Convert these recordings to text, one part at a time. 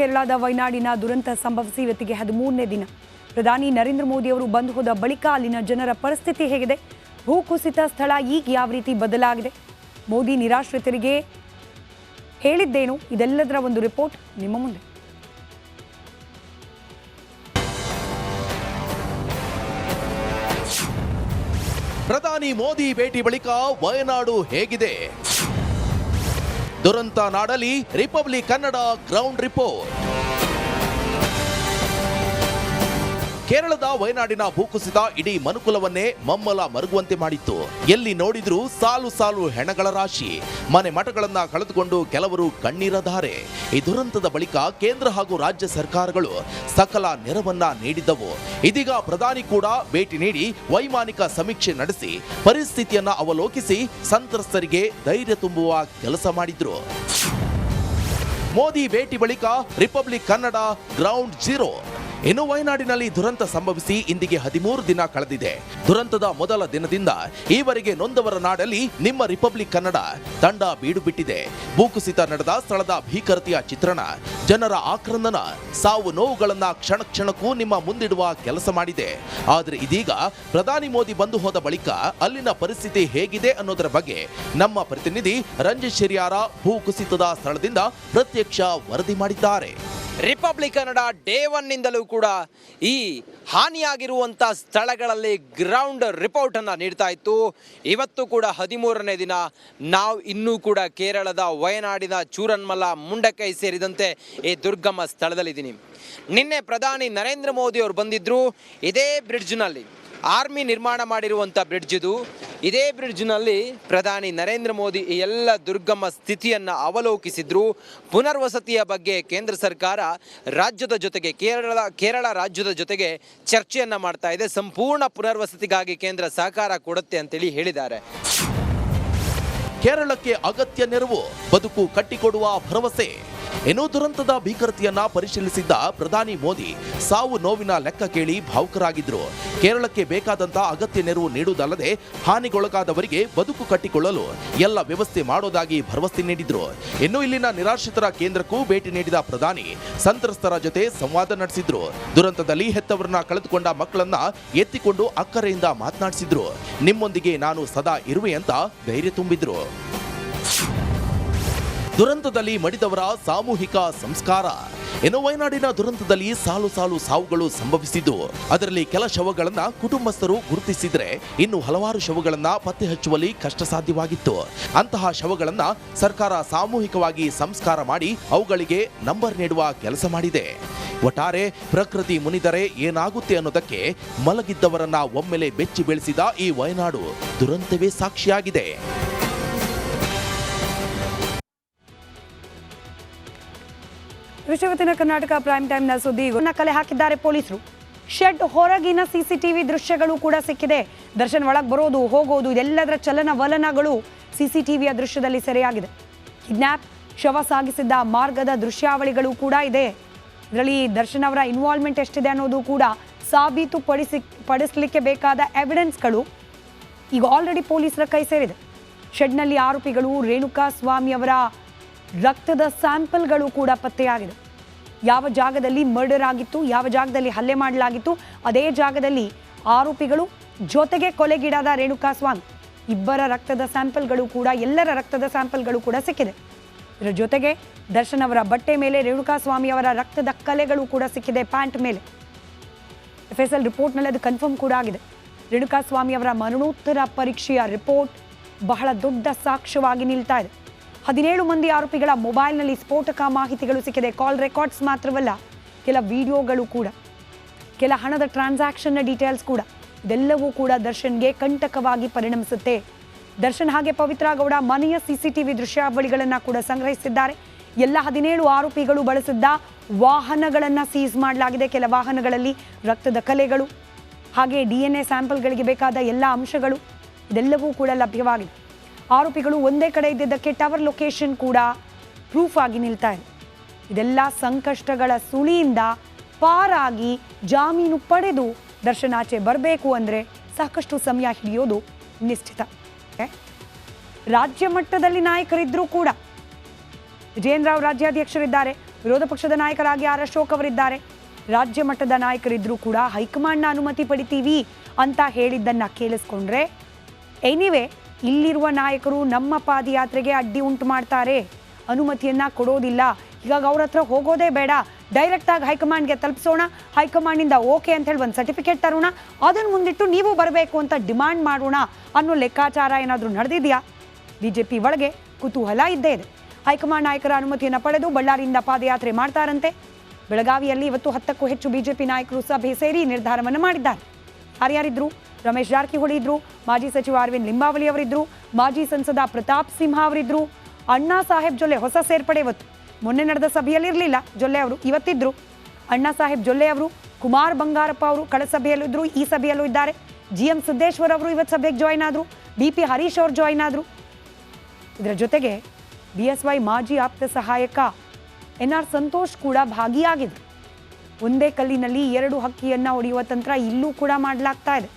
ಕೇರಳದ ವಯನಾಡಿನ ದುರಂತ ಸಂಭವಿಸಿ ಇವತ್ತಿಗೆ 13ನೇ ದಿನ. ಪ್ರಧಾನಿ ನರೇಂದ್ರ ಮೋದಿ ಅವರು ಬಂದು ಹೋದ ಬಳಿಕ ಅಲ್ಲಿನ ಜನರ ಪರಿಸ್ಥಿತಿ ಹೇಗಿದೆ, ಭೂಕುಸಿತ ಸ್ಥಳ ಈಗ ಯಾವ ರೀತಿ ಬದಲಾಗಿದೆ, ಮೋದಿ ನಿರಾಶ್ರಿತರಿಗೆ ಹೇಳಿದ್ದೇನು, ಇದೆಲ್ಲದರ ಒಂದು ರಿಪೋರ್ಟ್ ನಿಮ್ಮ ಮುಂದೆ. ಪ್ರಧಾನಿ ಮೋದಿ ಭೇಟಿ ಬಳಿಕ ವಯನಾಡು ಹೇಗಿದೆ? ದುರಂತ ನಾಡಲ್ಲಿ ರಿಪಬ್ಲಿಕ್ ಕನ್ನಡ ಗ್ರೌಂಡ್ ರಿಪೋರ್ಟ್. ಕೇರಳದ ವಯನಾಡಿನ ಭೂಕುಸಿತ ಇಡೀ ಮನುಕುಲವನ್ನೇ ಮಮ್ಮಲ ಮರುಗುವಂತೆ ಮಾಡಿತ್ತು. ಎಲ್ಲಿ ನೋಡಿದ್ರೂ ಸಾಲು ಸಾಲು ಹೆಣಗಳ ರಾಶಿ, ಮನೆ ಮಠಗಳನ್ನ ಕಳೆದುಕೊಂಡು ಕೆಲವರು ಕಣ್ಣೀರ ಧಾರೆ. ಈ ದುರಂತದ ಬಳಿಕ ಕೇಂದ್ರ ಹಾಗೂ ರಾಜ್ಯ ಸರ್ಕಾರಗಳು ಸಕಲ ನೆರವನ್ನ ನೀಡಿದ್ದವು. ಇದೀಗ ಪ್ರಧಾನಿ ಕೂಡ ಭೇಟಿ ನೀಡಿ ವೈಮಾನಿಕ ಸಮೀಕ್ಷೆ ನಡೆಸಿ ಪರಿಸ್ಥಿತಿಯನ್ನ ಅವಲೋಕಿಸಿ ಸಂತ್ರಸ್ತರಿಗೆ ಧೈರ್ಯ ತುಂಬುವ ಕೆಲಸ ಮಾಡಿದ್ರು. ಮೋದಿ ಭೇಟಿ ಬಳಿಕ ರಿಪಬ್ಲಿಕ್ ಕನ್ನಡ ಗ್ರೌಂಡ್ ಝೀರೋ. ಇನ್ನು ವಯನಾಡಿನಲ್ಲಿ ದುರಂತ ಸಂಭವಿಸಿ ಇಂದಿಗೆ 13 ದಿನ ಕಳೆದಿದೆ. ದುರಂತದ ಮೊದಲ ದಿನದಿಂದ ಈವರೆಗೆ ನೊಂದವರ ನಾಡಲ್ಲಿ ನಿಮ್ಮ ರಿಪಬ್ಲಿಕ್ ಕನ್ನಡ ತಂಡ ಬೀಡು ಬಿಟ್ಟಿದೆ. ಭೂಕುಸಿತ ನಡೆದ ಸ್ಥಳದ ಭೀಕರತೆಯ ಚಿತ್ರಣ, ಜನರ ಆಕ್ರಂದನ, ಸಾವು ನೋವುಗಳನ್ನ ಕ್ಷಣ ಕ್ಷಣಕ್ಕೂ ನಿಮ್ಮ ಮುಂದಿಡುವ ಕೆಲಸ ಮಾಡಿದೆ. ಆದರೆ ಇದೀಗ ಪ್ರಧಾನಿ ಮೋದಿ ಬಂದು ಹೋದ ಬಳಿಕ ಅಲ್ಲಿನ ಪರಿಸ್ಥಿತಿ ಹೇಗಿದೆ ಅನ್ನೋದರ ಬಗ್ಗೆ ನಮ್ಮ ಪ್ರತಿನಿಧಿ ರಂಜಿತ್ ಶೆರಿಯಾರ ಭೂಕುಸಿತದ ಸ್ಥಳದಿಂದ ಪ್ರತ್ಯಕ್ಷ ವರದಿ ಮಾಡಿದ್ದಾರೆ. ರಿಪಬ್ಲಿಕ್ ಕನ್ನಡ ಡೇ 1 ನಿಂದಲೂ ಕೂಡ ಈ ಹಾನಿಯಾಗಿರುವಂಥ ಸ್ಥಳಗಳಲ್ಲಿ ಗ್ರೌಂಡ್ ರಿಪೋರ್ಟ್ ಅನ್ನು ನೀಡ್ತಾ ಇತ್ತು. ಇವತ್ತು ಕೂಡ 13ನೇ ದಿನ. ನಾವು ಇನ್ನೂ ಕೂಡ ಕೇರಳದ ವಯನಾಡಿನ ಚೂರನ್ಮಲ, ಮುಂಡಕೈ ಸೇರಿದಂತೆ ಈ ದುರ್ಗಮ ಸ್ಥಳದಲ್ಲಿದ್ದೀನಿ. ನಿನ್ನೆ ಪ್ರಧಾನಿ ನರೇಂದ್ರ ಮೋದಿ ಅವರು ಬಂದಿದ್ದರು. ಇದೇ ಬ್ರಿಡ್ಜ್ನಲ್ಲಿ ಆರ್ಮಿ ನಿರ್ಮಾಣ ಮಾಡಿರುವಂಥ ಬ್ರಿಡ್ಜ್ ಇದು. ಇದೇ ಬ್ರಿಡ್ಜ್ನಲ್ಲಿ ಪ್ರಧಾನಿ ನರೇಂದ್ರ ಮೋದಿ ಈ ಎಲ್ಲ ದುರ್ಗಮ ಸ್ಥಿತಿಯನ್ನು ಅವಲೋಕಿಸಿದ್ರು. ಪುನರ್ವಸತಿಯ ಬಗ್ಗೆ ಕೇಂದ್ರ ಸರ್ಕಾರ ರಾಜ್ಯದ ಜೊತೆಗೆ ಕೇರಳ ರಾಜ್ಯದ ಜೊತೆಗೆ ಚರ್ಚೆಯನ್ನು ಮಾಡ್ತಾ ಇದೆ. ಸಂಪೂರ್ಣ ಪುನರ್ವಸತಿಗಾಗಿ ಕೇಂದ್ರ ಸಹಕಾರ ಕೊಡುತ್ತೆ ಅಂತೇಳಿ ಹೇಳಿದ್ದಾರೆ. ಕೇರಳಕ್ಕೆ ಅಗತ್ಯ ನೆರವು, ಬದುಕು ಕಟ್ಟಿಕೊಡುವ ಭರವಸೆ. ಇನ್ನು ದುರಂತದ ಭೀಕರತೆಯನ್ನ ಪರಿಶೀಲಿಸಿದ್ದ ಪ್ರಧಾನಿ ಮೋದಿ ಸಾವು ನೋವಿನ ಲೆಕ್ಕ ಕೇಳಿ ಭಾವುಕರಾಗಿದ್ರು. ಕೇರಳಕ್ಕೆ ಬೇಕಾದಂತ ಅಗತ್ಯ ನೆರವು ನೀಡುವುದಲ್ಲದೆ ಹಾನಿಗೊಳಗಾದವರಿಗೆ ಬದುಕು ಕಟ್ಟಿಕೊಳ್ಳಲು ಎಲ್ಲ ವ್ಯವಸ್ಥೆ ಮಾಡೋದಾಗಿ ಭರವಸೆ ನೀಡಿದ್ರು. ಇನ್ನು ಇಲ್ಲಿನ ನಿರಾಶ್ರಿತರ ಕೇಂದ್ರಕ್ಕೂ ಭೇಟಿ ನೀಡಿದ ಪ್ರಧಾನಿ ಸಂತ್ರಸ್ತರ ಜೊತೆ ಸಂವಾದ ನಡೆಸಿದ್ರು. ದುರಂತದಲ್ಲಿ ಹೆತ್ತವರನ್ನ ಕಳೆದುಕೊಂಡ ಮಕ್ಕಳನ್ನ ಎತ್ತಿಕೊಂಡು ಅಕ್ಕರೆಯಿಂದ ಮಾತನಾಡಿಸಿದ್ರು. ನಿಮ್ಮೊಂದಿಗೆ ನಾನು ಸದಾ ಇರುವೆ ಅಂತ ಧೈರ್ಯ ತುಂಬಿದ್ರು. ದುರಂತದಲ್ಲಿ ಮಡಿದವರ ಸಾಮೂಹಿಕ ಸಂಸ್ಕಾರ. ಇನ್ನು ವಯನಾಡಿನ ದುರಂತದಲ್ಲಿ ಸಾಲು ಸಾಲು ಸಾವುಗಳು ಸಂಭವಿಸಿದ್ದು, ಅದರಲ್ಲಿ ಕೆಲ ಶವಗಳನ್ನ ಕುಟುಂಬಸ್ಥರು ಗುರುತಿಸಿದ್ರೆ ಇನ್ನು ಹಲವಾರು ಶವಗಳನ್ನ ಪತ್ತೆ ಹಚ್ಚುವಲ್ಲಿ ಕಷ್ಟ ಸಾಧ್ಯವಾಗಿತ್ತು. ಅಂತಹ ಶವಗಳನ್ನ ಸರ್ಕಾರ ಸಾಮೂಹಿಕವಾಗಿ ಸಂಸ್ಕಾರ ಮಾಡಿ ಅವುಗಳಿಗೆ ನಂಬರ್ ನೀಡುವ ಕೆಲಸ ಮಾಡಿದೆ. ಒಟ್ಟಾರೆ ಪ್ರಕೃತಿ ಮುನಿದರೆ ಏನಾಗುತ್ತೆ ಅನ್ನೋದಕ್ಕೆ ಮಲಗಿದ್ದವರನ್ನ ಒಮ್ಮೆಲೆ ಬೆಚ್ಚಿ ಬೆಳೆಸಿದ ಈ ವಯನಾಡು ದುರಂತವೇ ಸಾಕ್ಷಿಯಾಗಿದೆ. ವಿಶ್ವವತ್ತಿನ ಕರ್ನಾಟಕ ಪ್ರೈಮ್ ಟೈಮ್ನ ಸುದ್ದಿ. ಕಲೆ ಹಾಕಿದ್ದಾರೆ ಪೊಲೀಸರು. ಶೆಡ್ ಹೊರಗಿನ ಸಿಸಿಟಿವಿ ದೃಶ್ಯಗಳು ಕೂಡ ಸಿಕ್ಕಿದೆ. ದರ್ಶನ್ ಒಳಗೆ ಬರೋದು ಹೋಗೋದು ಇದೆಲ್ಲದರ ಚಲನವಲನಗಳು ಸಿಸಿಟಿವಿಯ ದೃಶ್ಯದಲ್ಲಿ ಸೆರೆಯಾಗಿದೆ. ಕಿಡ್ನಾಪ್, ಶವ ಸಾಗಿಸಿದ್ದ ಮಾರ್ಗದ ದೃಶ್ಯಾವಳಿಗಳು ಕೂಡ ಇದೆ. ಇದರಲ್ಲಿ ದರ್ಶನ್ ಅವರ ಇನ್ವಾಲ್ವ್ಮೆಂಟ್ ಎಷ್ಟಿದೆ ಅನ್ನೋದು ಕೂಡ ಪಡಿಸಲಿಕ್ಕೆ ಬೇಕಾದ ಎವಿಡೆನ್ಸ್ಗಳು ಈಗ ಆಲ್ರೆಡಿ ಪೊಲೀಸರ ಕೈ ಸೇರಿದೆ. ಶೆಡ್ನಲ್ಲಿ ಆರೋಪಿಗಳು ರೇಣುಕಾ ಸ್ವಾಮಿ ಅವರ ರಕ್ತದ ಸ್ಯಾಂಪಲ್ಗಳು ಕೂಡ ಪತ್ತೆಯಾಗಿದೆ. ಯಾವ ಜಾಗದಲ್ಲಿ ಮರ್ಡರ್ ಆಗಿತ್ತು, ಯಾವ ಜಾಗದಲ್ಲಿ ಹಲ್ಲೆ ಮಾಡಲಾಗಿತ್ತು, ಅದೇ ಜಾಗದಲ್ಲಿ ಆರೋಪಿಗಳು ಜೊತೆಗೆ ಕೊಲೆಗೀಡಾದ ರೇಣುಕಾ ಸ್ವಾಮಿ ಇಬ್ಬರ ರಕ್ತದ ಸ್ಯಾಂಪಲ್ಗಳು ಕೂಡ, ಎಲ್ಲರ ರಕ್ತದ ಸ್ಯಾಂಪಲ್ಗಳು ಕೂಡ ಸಿಕ್ಕಿದೆ. ಇದರ ಜೊತೆಗೆ ದರ್ಶನ್ ಅವರ ಬಟ್ಟೆ ಮೇಲೆ ರೇಣುಕಾ ಸ್ವಾಮಿ ಅವರ ರಕ್ತದ ಕಲೆಗಳು ಕೂಡ ಸಿಕ್ಕಿದೆ. ಪ್ಯಾಂಟ್ ಮೇಲೆ FSL ರಿಪೋರ್ಟ್ನಲ್ಲಿ ಅದು ಕನ್ಫರ್ಮ್ ಕೂಡ ಆಗಿದೆ. ರೇಣುಕಾ ಸ್ವಾಮಿ ಅವರ ಮರಣೋತ್ತರ ಪರೀಕ್ಷೆಯ ರಿಪೋರ್ಟ್ ಬಹಳ ದೊಡ್ಡ ಸಾಕ್ಷ್ಯವಾಗಿ ನಿಲ್ತಾ ಇದೆ. 17 ಮಂದಿ ಆರೋಪಿಗಳ ಮೊಬೈಲ್ನಲ್ಲಿ ಸ್ಫೋಟಕ ಮಾಹಿತಿಗಳು ಸಿಕ್ಕಿದೆ. ಕಾಲ್ ರೆಕಾರ್ಡ್ಸ್ ಮಾತ್ರವಲ್ಲ, ಕೆಲ ವಿಡಿಯೋಗಳು ಕೂಡ, ಕೆಲ ಹಣದ ಟ್ರಾನ್ಸಾಕ್ಷನ್ನ ಡೀಟೇಲ್ಸ್ ಕೂಡ, ಇದೆಲ್ಲವೂ ಕೂಡ ದರ್ಶನ್ಗೆ ಕಂಟಕವಾಗಿ ಪರಿಣಮಿಸುತ್ತೆ. ದರ್ಶನ್ ಹಾಗೆ ಪವಿತ್ರ ಗೌಡ ಮನೆಯ CCTV ದೃಶ್ಯಾವಳಿಗಳನ್ನು ಕೂಡ ಸಂಗ್ರಹಿಸಿದ್ದಾರೆ. ಎಲ್ಲ 17 ಆರೋಪಿಗಳು ಬಳಸಿದ್ದ ವಾಹನಗಳನ್ನು ಸೀಸ್ ಮಾಡಲಾಗಿದೆ. ಕೆಲ ವಾಹನಗಳಲ್ಲಿ ರಕ್ತದ ಕಲೆಗಳು ಹಾಗೆ DNA ಸ್ಯಾಂಪಲ್ಗಳಿಗೆ ಬೇಕಾದ ಎಲ್ಲ ಅಂಶಗಳು ಇದೆಲ್ಲವೂ ಕೂಡ ಲಭ್ಯವಾಗಿದೆ. ಆರೋಪಿಗಳು ಒಂದೇ ಕಡೆ ಇದ್ದಿದ್ದಕ್ಕೆ ಟವರ್ ಲೊಕೇಶನ್ ಕೂಡ ಪ್ರೂಫ್ ಆಗಿ ನಿಲ್ತಾ ಇದೆ. ಇದೆಲ್ಲ ಸಂಕಷ್ಟಗಳ ಸುಳಿಯಿಂದ ಪಾರಾಗಿ ಜಾಮೀನು ಪಡೆದು ದರ್ಶನ್ ಆಚೆ ಬರಬೇಕು ಅಂದರೆ ಸಾಕಷ್ಟು ಸಮಯ ಹಿಡಿಯೋದು ನಿಶ್ಚಿತ. ರಾಜ್ಯ ಮಟ್ಟದಲ್ಲಿ ನಾಯಕರಿದ್ರೂ ಕೂಡ ವಿಜಯೇಂದ್ರ ರಾವ್ ರಾಜ್ಯಾಧ್ಯಕ್ಷರಿದ್ದಾರೆ. ವಿರೋಧ ಪಕ್ಷದ ನಾಯಕರಾಗಿ ಆರ್ ಅಶೋಕ್ ಅವರಿದ್ದಾರೆ. ರಾಜ್ಯ ಮಟ್ಟದ ನಾಯಕರಿದ್ರೂ ಕೂಡ ಹೈಕಮಾಂಡ್ನ ಅನುಮತಿ ಪಡಿತೀವಿ ಅಂತ ಹೇಳಿದ್ದನ್ನ ಕೇಳಿಸ್ಕೊಂಡ್ರೆ ಎನಿವೆ ಇಲ್ಲಿರುವ ನಾಯಕರು ನಮ್ಮ ಪಾದಯಾತ್ರೆಗೆ ಅಡ್ಡಿ ಉಂಟು ಮಾಡ್ತಾರೆ, ಅನುಮತಿಯನ್ನ ಕೊಡೋದಿಲ್ಲ, ಹೀಗಾಗಿ ಅವ್ರ ಹತ್ರ ಹೋಗೋದೇ ಬೇಡ, ಡೈರೆಕ್ಟ್ ಆಗಿ ಹೈಕಮಾಂಡ್ಗೆ ತಲುಪಿಸೋಣ, ಹೈಕಮಾಂಡಿಂದ ಓಕೆ ಅಂತ ಹೇಳಿ ಒಂದು ಸರ್ಟಿಫಿಕೇಟ್ ತರೋಣ, ಅದನ್ನು ಮುಂದಿಟ್ಟು ನೀವು ಬರಬೇಕು ಅಂತ ಡಿಮಾಂಡ್ ಮಾಡೋಣ ಅನ್ನೋ ಲೆಕ್ಕಾಚಾರ ಏನಾದರೂ ನಡೆದಿದೆಯಾ? ಬಿಜೆಪಿ ಒಳಗೆ ಕುತೂಹಲ ಇದ್ದೇ ಇದೆ. ಹೈಕಮಾಂಡ್ ನಾಯಕರ ಅನುಮತಿಯನ್ನು ಪಡೆದು ಬಳ್ಳಾರಿಯಿಂದ ಪಾದಯಾತ್ರೆ ಮಾಡ್ತಾರಂತೆ. ಬೆಳಗಾವಿಯಲ್ಲಿ ಇವತ್ತು 10ಕ್ಕೂ ಹೆಚ್ಚು ಬಿಜೆಪಿ ನಾಯಕರು ಸಭೆ ಸೇರಿ ನಿರ್ಧಾರವನ್ನು ಮಾಡಿದ್ದಾರೆ. ಯಾರ್ಯಾರಿದ್ರು? ರಮೇಶ್ ಜಾರಕಿಹೊಳಿ ಇದ್ರು, ಮಾಜಿ ಸಚಿವ ಅರವಿಂದ್ ಲಿಂಬಾವಳಿ ಅವರಿದ್ರು, ಮಾಜಿ ಸಂಸದ ಪ್ರತಾಪ್ ಸಿಂಹ ಅವರಿದ್ರು, ಅಣ್ಣಾ ಸಾಹೇಬ್ ಜೊಲ್ಲೆ ಹೊಸ ಸೇರ್ಪಡೆ ಇವತ್ತು. ಮೊನ್ನೆ ನಡೆದ ಸಭೆಯಲ್ಲಿ ಇರಲಿಲ್ಲ ಜೊಲ್ಲೆ ಅವರು, ಇವತ್ತಿದ್ರು. ಅಣ್ಣಾ ಸಾಹೇಬ್ ಜೊಲ್ಲೆ ಅವರು, ಕುಮಾರ್ ಬಂಗಾರಪ್ಪ ಅವರು ಕಳೆದ ಸಭೆಯಲ್ಲೂ ಇದ್ರು, ಈ ಸಭೆಯಲ್ಲೂ ಇದ್ದಾರೆ. GM ಸಿದ್ದೇಶ್ವರ್ ಅವರು ಇವತ್ತು ಸಭೆಗೆ ಜಾಯ್ನ್ ಆದರು, BP ಹರೀಶ್ ಅವರು ಜಾಯ್ನ್ ಆದರು. ಇದರ ಜೊತೆಗೆ BSY ಮಾಜಿ ಆಪ್ತ ಸಹಾಯಕ NR ಸಂತೋಷ್ ಕೂಡ ಭಾಗಿಯಾಗಿದ್ರು. ಒಂದೇ ಕಲ್ಲಿನಲ್ಲಿ 2 ಹಕ್ಕಿಯನ್ನ ಹೊಡೆಯುವ ತಂತ್ರ ಇಲ್ಲೂ ಕೂಡ ಮಾಡಲಾಗ್ತಾ ಇದೆ.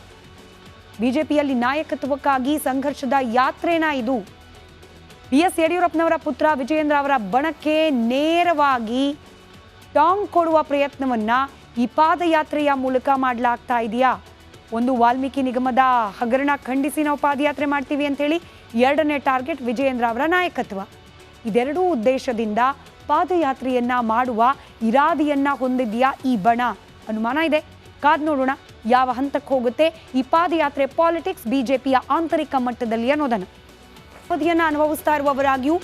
ಬಿಜೆಪಿಯಲ್ಲಿ ನಾಯಕತ್ವಕ್ಕಾಗಿ ಸಂಘರ್ಷದ ಯಾತ್ರೆನಾ ಇದು? BS ಯಡಿಯೂರಪ್ಪನವರ ಪುತ್ರ ವಿಜಯೇಂದ್ರ ಅವರ ಬಣಕ್ಕೆ ನೇರವಾಗಿ ಟಾಂಗ್ ಕೊಡುವ ಪ್ರಯತ್ನವನ್ನ ಈ ಪಾದಯಾತ್ರೆಯ ಮೂಲಕ ಮಾಡಲಾಗ್ತಾ ಇದೆಯಾ? ಒಂದು ವಾಲ್ಮೀಕಿ ನಿಗಮದ ಹಗರಣ ಖಂಡಿಸಿ ನಾವು ಪಾದಯಾತ್ರೆ ಮಾಡ್ತೀವಿ ಅಂತೇಳಿ, 2ನೇ ಟಾರ್ಗೆಟ್ ವಿಜಯೇಂದ್ರ ಅವರ ನಾಯಕತ್ವ. ಇದೆರಡೂ ಉದ್ದೇಶದಿಂದ ಪಾದಯಾತ್ರೆಯನ್ನ ಮಾಡುವ ಇರಾದೆಯನ್ನ ಹೊಂದಿದೆಯಾ ಈ ಬಣ? ಅನುಮಾನ ಇದೆ. ಕಾದ್ ನೋಡೋಣ ಯಾವ ಹಂತಕ್ಕೆ ಹೋಗುತ್ತೆ ಈ ಪಾದಯಾತ್ರೆ ಪಾಲಿಟಿಕ್ಸ್ ಬಿಜೆಪಿಯ ಆಂತರಿಕ ಮಟ್ಟದಲ್ಲಿ ಅನ್ನೋದನ್ನು. ಅವಧಿಯನ್ನು ಅನುಭವಿಸ್ತಾ ಇರುವವರಾಗಿಯೂ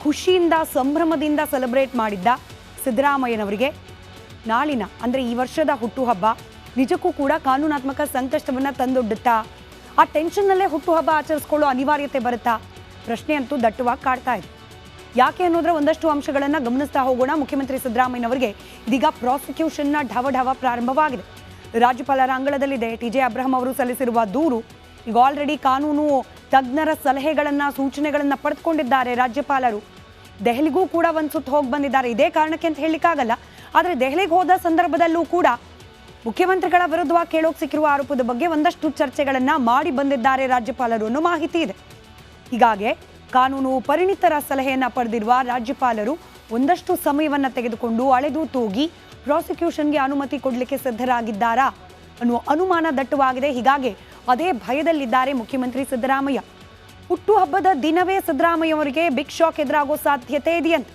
ಖುಷಿಯಿಂದ ಸಂಭ್ರಮದಿಂದ ಸೆಲೆಬ್ರೇಟ್ ಮಾಡಿದ್ದ ಸಿದ್ದರಾಮಯ್ಯನವರಿಗೆ ನಾಳಿನ ಅಂದರೆ ಈ ವರ್ಷದ ಹುಟ್ಟುಹಬ್ಬ ನಿಜಕ್ಕೂ ಕೂಡ ಕಾನೂನಾತ್ಮಕ ಸಂಕಷ್ಟವನ್ನು ತಂದೊಡ್ಡುತ್ತಾ? ಆ ಟೆನ್ಷನ್ನಲ್ಲೇ ಹುಟ್ಟುಹಬ್ಬ ಆಚರಿಸ್ಕೊಳ್ಳೋ ಅನಿವಾರ್ಯತೆ ಬರುತ್ತಾ? ಪ್ರಶ್ನೆ ಅಂತೂ ದಟ್ಟವಾಗಿ ಕಾಡ್ತಾ ಇದೆ. ಯಾಕೆ ಅನ್ನೋದ್ರ ಒಂದಷ್ಟು ಅಂಶಗಳನ್ನು ಗಮನಿಸ್ತಾ ಹೋಗೋಣ. ಮುಖ್ಯಮಂತ್ರಿ ಸಿದ್ದರಾಮಯ್ಯನವರಿಗೆ ಇದೀಗ ಪ್ರಾಸಿಕ್ಯೂಷನ್ನ ಢವ ಪ್ರಾರಂಭವಾಗಿದೆ. ರಾಜ್ಯಪಾಲರ ಅಂಗಳದಲ್ಲಿದೆ. TJ ಅಬ್ರಹಂ ಅವರು ಸಲ್ಲಿಸಿರುವ ದೂರು. ಈಗ ಆಲ್ರೆಡಿ ಕಾನೂನು ತಜ್ಞರ ಸಲಹೆಗಳನ್ನು ಸೂಚನೆಗಳನ್ನು ಪಡೆದುಕೊಂಡಿದ್ದಾರೆ ರಾಜ್ಯಪಾಲರು. ದೆಹಲಿಗೂ ಕೂಡ ಒಂದು ಸುತ್ತು ಹೋಗಿ ಬಂದಿದ್ದಾರೆ. ಇದೇ ಕಾರಣಕ್ಕೆ ಅಂತ ಹೇಳಲಿಕ್ಕಾಗಲ್ಲ, ಆದರೆ ದೆಹಲಿಗೆ ಹೋದ ಸಂದರ್ಭದಲ್ಲೂ ಕೂಡ ಮುಖ್ಯಮಂತ್ರಿಗಳ ವಿರುದ್ಧವಾಗಿ ಕೇಳೋಕೆ ಸಿಕ್ಕಿರುವ ಆರೋಪದ ಬಗ್ಗೆ ಒಂದಷ್ಟು ಚರ್ಚೆಗಳನ್ನು ಮಾಡಿ ಬಂದಿದ್ದಾರೆ ರಾಜ್ಯಪಾಲರು ಅನ್ನೋ ಮಾಹಿತಿ ಇದೆ. ಹೀಗಾಗಿ ಕಾನೂನು ಪರಿಣಿತರ ಸಲಹೆಯನ್ನು ಪಡೆದಿರುವ ರಾಜ್ಯಪಾಲರು ಒಂದಷ್ಟು ಸಮಯವನ್ನು ತೆಗೆದುಕೊಂಡು ಅಳೆದು ತೂಗಿ ಪ್ರಾಸಿಕ್ಯೂಷನ್ಗೆ ಅನುಮತಿ ಕೊಡಲಿಕ್ಕೆ ಸಿದ್ಧರಾಗಿದ್ದಾರಾ ಅನ್ನುವ ಅನುಮಾನ ದಟ್ಟವಾಗಿದೆ. ಹೀಗಾಗಿ ಅದೇ ಭಯದಲ್ಲಿದ್ದಾರೆ ಮುಖ್ಯಮಂತ್ರಿ ಸಿದ್ದರಾಮಯ್ಯ. ಹುಟ್ಟುಹಬ್ಬದ ದಿನವೇ ಸಿದ್ದರಾಮಯ್ಯ ಅವರಿಗೆ ಬಿಗ್ ಶಾಕ್ ಎದುರಾಗೋ ಸಾಧ್ಯತೆ ಇದೆಯಂತೆ.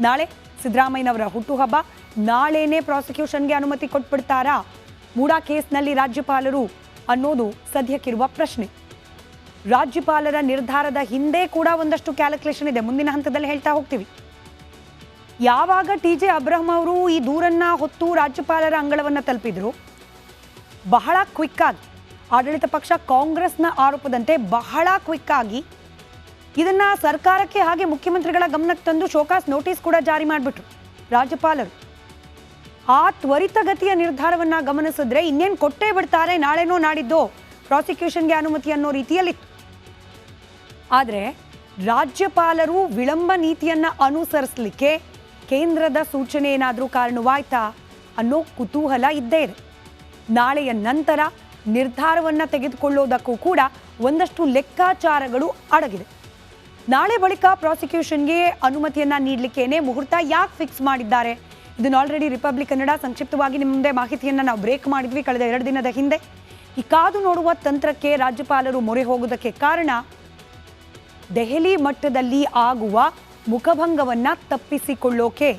ನಾಳೆ ಸಿದ್ದರಾಮಯ್ಯನವರ ಹುಟ್ಟುಹಬ್ಬ, ನಾಳೆನೇ ಪ್ರಾಸಿಕ್ಯೂಷನ್ಗೆ ಅನುಮತಿ ಕೊಟ್ಬಿಡ್ತಾರಾ ಮೂಡಾ ಕೇಸ್ನಲ್ಲಿ ರಾಜ್ಯಪಾಲರು ಅನ್ನೋದು ಸದ್ಯಕ್ಕಿರುವ ಪ್ರಶ್ನೆ. ರಾಜ್ಯಪಾಲರ ನಿರ್ಧಾರದ ಹಿಂದೆ ಕೂಡ ಒಂದಷ್ಟು ಕ್ಯಾಲ್ಕುಲೇಷನ್ ಇದೆ, ಮುಂದಿನ ಹಂತದಲ್ಲಿ ಹೇಳ್ತಾ ಹೋಗ್ತೀವಿ. ಯಾವಾಗ TJ ಅಬ್ರಹಂ ಅವರು ಈ ದೂರನ್ನ ಹೊತ್ತು ರಾಜ್ಯಪಾಲರ ಅಂಗಳವನ್ನು ತಲುಪಿದ್ರು, ಬಹಳ ಕ್ವಿಕ್ ಆಗಿ ಆಡಳಿತ ಪಕ್ಷ ಕಾಂಗ್ರೆಸ್ನ ಆರೋಪದಂತೆ ಬಹಳ ಕ್ವಿಕ್ ಆಗಿ ಇದನ್ನ ಸರ್ಕಾರಕ್ಕೆ ಹಾಗೆ ಮುಖ್ಯಮಂತ್ರಿಗಳ ಗಮನಕ್ಕೆ ತಂದು ಶೋಕಾಸ್ ನೋಟಿಸ್ ಕೂಡ ಜಾರಿ ಮಾಡಿಬಿಟ್ರು ರಾಜ್ಯಪಾಲರು. ಆ ತ್ವರಿತಗತಿಯ ನಿರ್ಧಾರವನ್ನ ಗಮನಿಸಿದ್ರೆ ಇನ್ನೇನು ಕೊಟ್ಟೇ ಬಿಡ್ತಾರೆ, ನಾಳೆನೋ ನಾಡಿದ್ದೋ ಪ್ರಾಸಿಕ್ಯೂಷನ್ಗೆ ಅನುಮತಿ ಅನ್ನೋ ರೀತಿಯಲ್ಲಿತ್ತು. ಆದರೆ ರಾಜ್ಯಪಾಲರು ವಿಳಂಬ ನೀತಿಯನ್ನ ಅನುಸರಿಸಲಿಕ್ಕೆ ಕೇಂದ್ರದ ಸೂಚನೆ ಏನಾದರೂ ಕಾರಣವಾಯ್ತಾ ಅನ್ನೋ ಕುತೂಹಲ ಇದ್ದೇ ಇದೆ. ನಾಳೆಯ ನಂತರ ನಿರ್ಧಾರವನ್ನು ತೆಗೆದುಕೊಳ್ಳೋದಕ್ಕೂ ಕೂಡ ಒಂದಷ್ಟು ಲೆಕ್ಕಾಚಾರಗಳು ಅಡಗಿದೆ. ನಾಳೆ ಬಳಿಕ ಪ್ರಾಸಿಕ್ಯೂಷನ್ಗೆ ಅನುಮತಿಯನ್ನ ನೀಡಲಿಕ್ಕೇನೆ ಮುಹೂರ್ತ ಯಾಕೆ ಫಿಕ್ಸ್ ಮಾಡಿದ್ದಾರೆ? ಇದನ್ನು ಆಲ್ರೆಡಿ ರಿಪಬ್ಲಿಕ್ ಕನ್ನಡ ಸಂಕ್ಷಿಪ್ತವಾಗಿ ನಿಮ್ಮ ಮುಂದೆ ಮಾಹಿತಿಯನ್ನು ನಾವು ಬ್ರೇಕ್ ಮಾಡಿದ್ವಿ ಕಳೆದ 2 ದಿನದ ಹಿಂದೆ. ಈ ಕಾದು ನೋಡುವ ತಂತ್ರಕ್ಕೆ ರಾಜ್ಯಪಾಲರು ಮೊರೆ ಹೋಗೋದಕ್ಕೆ ಕಾರಣ ದೆಹಲಿ ಮಟ್ಟದಲ್ಲಿ ಆಗುವ ಮುಖಭಂಗವನ್ನು ತಪ್ಪಿಸಿಕೊಳ್ಳೋಕೆ.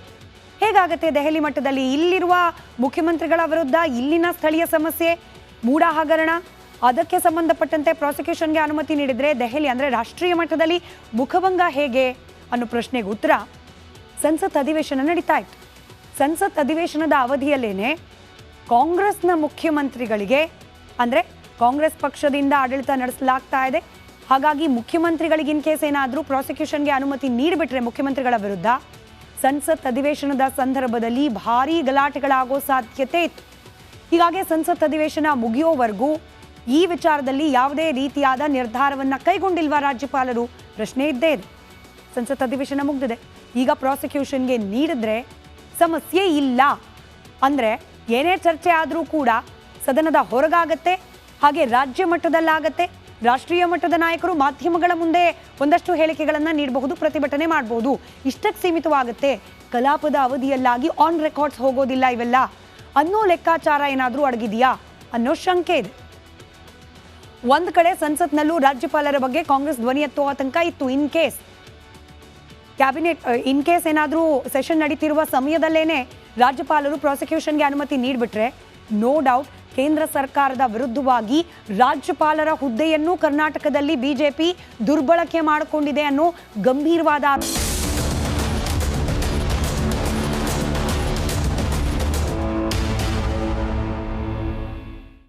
ಹೇಗಾಗತ್ತೆ ದೆಹಲಿ ಮಟ್ಟದಲ್ಲಿ? ಇಲ್ಲಿರುವ ಮುಖ್ಯಮಂತ್ರಿಗಳ ವಿರುದ್ಧ ಇಲ್ಲಿನ ಸ್ಥಳೀಯ ಸಮಸ್ಯೆ, ಮೂಡಾ ಹಗರಣ, ಅದಕ್ಕೆ ಸಂಬಂಧಪಟ್ಟಂತೆ ಪ್ರಾಸಿಕ್ಯೂಷನ್ಗೆ ಅನುಮತಿ ನೀಡಿದರೆ ದೆಹಲಿ ಅಂದರೆ ರಾಷ್ಟ್ರೀಯ ಮಟ್ಟದಲ್ಲಿ ಮುಖಭಂಗ ಹೇಗೆ ಅನ್ನೋ ಪ್ರಶ್ನೆಗೆ ಉತ್ತರ ಸಂಸತ್ ಅಧಿವೇಶನ ನಡೀತಾ ಇತ್ತು. ಸಂಸತ್ ಅಧಿವೇಶನದ ಅವಧಿಯಲ್ಲೇನೆ ಕಾಂಗ್ರೆಸ್ನ ಮುಖ್ಯಮಂತ್ರಿಗಳಿಗೆ, ಅಂದರೆ ಕಾಂಗ್ರೆಸ್ ಪಕ್ಷದಿಂದ ಆಡಳಿತ ನಡೆಸಲಾಗ್ತಾ ಇದೆ, ಹಾಗಾಗಿ ಮುಖ್ಯಮಂತ್ರಿಗಳಿಗೆ ಇನ್ ಕೇಸ್ ಏನಾದರೂ ಪ್ರಾಸಿಕ್ಯೂಷನ್ಗೆ ಅನುಮತಿ ನೀಡಿಬಿಟ್ರೆ ಮುಖ್ಯಮಂತ್ರಿಗಳ ವಿರುದ್ಧ ಸಂಸತ್ ಅಧಿವೇಶನದ ಸಂದರ್ಭದಲ್ಲಿ ಭಾರೀ ಗಲಾಟೆಗಳಾಗೋ ಸಾಧ್ಯತೆ ಇತ್ತು. ಹೀಗಾಗಿ ಸಂಸತ್ ಅಧಿವೇಶನ ಮುಗಿಯೋವರೆಗೂ ಈ ವಿಚಾರದಲ್ಲಿ ಯಾವುದೇ ರೀತಿಯಾದ ನಿರ್ಧಾರವನ್ನು ಕೈಗೊಂಡಿಲ್ವಾ ರಾಜ್ಯಪಾಲರು? ಪ್ರಶ್ನೆ ಇದ್ದೇ ಇದೆ. ಸಂಸತ್ ಅಧಿವೇಶನ ಮುಗಿದಿದೆ, ಈಗ ಪ್ರಾಸಿಕ್ಯೂಷನ್ಗೆ ನೀಡಿದ್ರೆ ಸಮಸ್ಯೆ ಇಲ್ಲ ಅಂದರೆ ಏನೇ ಚರ್ಚೆ ಆದರೂ ಕೂಡ ಸದನದ ಹೊರಗಾಗತ್ತೆ, ಹಾಗೆ ರಾಜ್ಯ ಮಟ್ಟದಲ್ಲಾಗತ್ತೆ, ರಾಷ್ಟ್ರೀಯ ಮಟ್ಟದ ನಾಯಕರು ಮಾಧ್ಯಮಗಳ ಮುಂದೆ ಒಂದಷ್ಟು ಹೇಳಿಕೆಗಳನ್ನು ನೀಡಬಹುದು, ಪ್ರತಿಭಟನೆ ಮಾಡಬಹುದು, ಇಷ್ಟಕ್ಕೆ ಸೀಮಿತವಾಗುತ್ತೆ. ಕಲಾಪದ ಅವಧಿಯಲ್ಲಾಗಿ ಆನ್ ರೆಕಾರ್ಡ್ಸ್ ಹೋಗೋದಿಲ್ಲ ಇವೆಲ್ಲ ಅನ್ನೋ ಲೆಕ್ಕಾಚಾರ ಏನಾದರೂ ಅಡಗಿದೆಯಾ ಅನ್ನೋ ಶಂಕೆ ಇದೆ. ಒಂದ್ ಕಡೆ ಸಂಸತ್ನಲ್ಲೂ ರಾಜ್ಯಪಾಲರ ಬಗ್ಗೆ ಕಾಂಗ್ರೆಸ್ ಧ್ವನಿ ಎತ್ತುವ ಆತಂಕ ಇತ್ತು. ಇನ್ ಕೇಸ್ ಏನಾದರೂ ಸೆಷನ್ ನಡೀತಿರುವ ಸಮಯದಲ್ಲೇನೆ ರಾಜ್ಯಪಾಲರು ಪ್ರಾಸಿಕ್ಯೂಷನ್ಗೆ ಅನುಮತಿ ನೀಡಿಬಿಟ್ರೆ ನೋ ಡೌಟ್ ಕೇಂದ್ರ ಸರ್ಕಾರದ ವಿರುದ್ಧವಾಗಿ ರಾಜ್ಯಪಾಲರ ಹುದ್ದೆಯನ್ನು ಕರ್ನಾಟಕದಲ್ಲಿ ಬಿಜೆಪಿ ದುರ್ಬಳಕೆ ಮಾಡಿಕೊಂಡಿದೆ ಅನ್ನೋ ಗಂಭೀರವಾದ